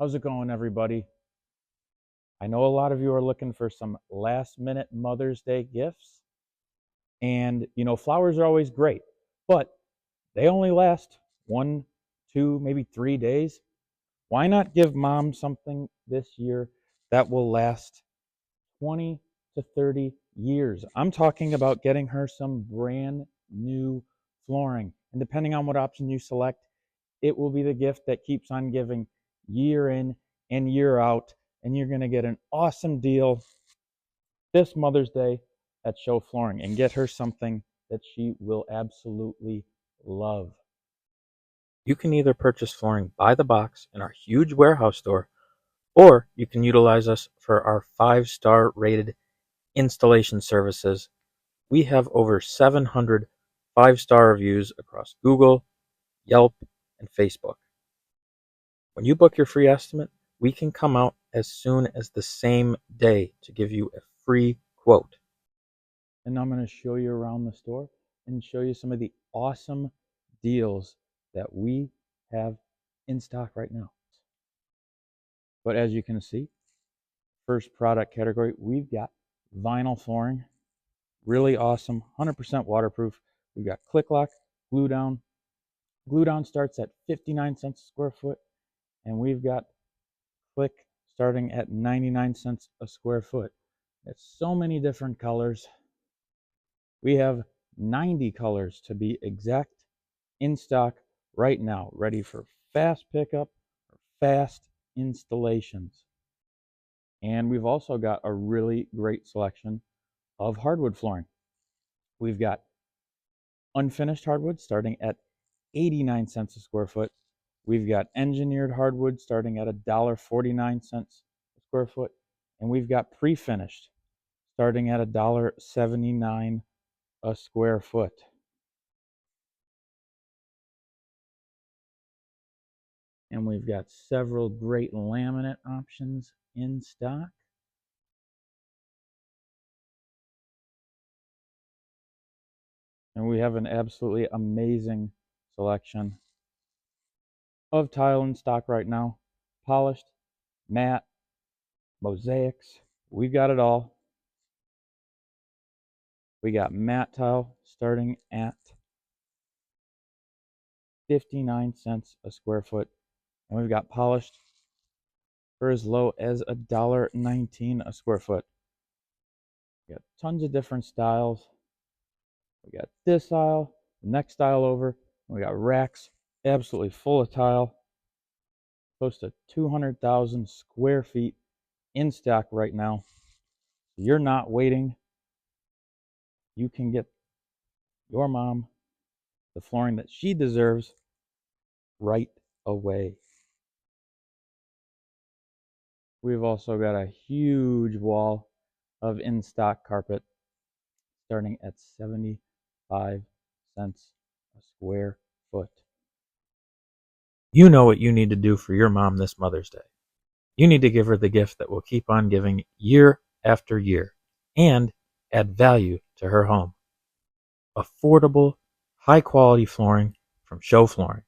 How's it going, everybody? I know a lot of you are looking for some last minute Mother's Day gifts. And, flowers are always great, but they only last 1, 2, maybe 3 days. Why not give mom something this year that will last 20 to 30 years? I'm talking about getting her some brand new flooring. And depending on what option you select, it will be the gift that keeps on giving year in and year out. And you're going to get an awesome deal this Mother's Day at Show Flooring and get her something that she will absolutely love. You can either purchase flooring by the box in our huge warehouse store, or you can utilize us for our 5-star rated installation services. We have over 700 5-star reviews across Google, Yelp, and Facebook. When you book your free estimate, we can come out as soon as the same day to give you a free quote. And I'm going to show you around the store and show you some of the awesome deals that we have in stock right now. But as you can see, first product category, we've got vinyl flooring. Really awesome, 100% waterproof. We've got click lock, glue down. Glue down starts at 59 cents a square foot. And we've got click starting at 99 cents a square foot. It's so many different colors. We have 90 colors to be exact in stock right now, ready for fast pickup or fast installations. And we've also got a really great selection of hardwood flooring. We've got unfinished hardwood starting at 89 cents a square foot. We've got engineered hardwood starting at $1.49 a square foot. And we've got pre-finished starting at $1.79 a square foot. And we've got several great laminate options in stock. And we have an absolutely amazing selection of tile in stock right now. Polished, matte, mosaics. We've got it all. We got matte tile starting at 59 cents a square foot. And we've got polished for as low as $1.19 a square foot. We got tons of different styles. We got this style, the next style over. We got racks absolutely full of tile. Close to 200,000 square feet in stock right now. You're not waiting. You can get your mom the flooring that she deserves right away. We've also got a huge wall of in-stock carpet starting at 75 cents a square foot. You know what you need to do for your mom this Mother's Day. You need to give her the gift that will keep on giving year after year and add value to her home. Affordable, high-quality flooring from Show Flooring.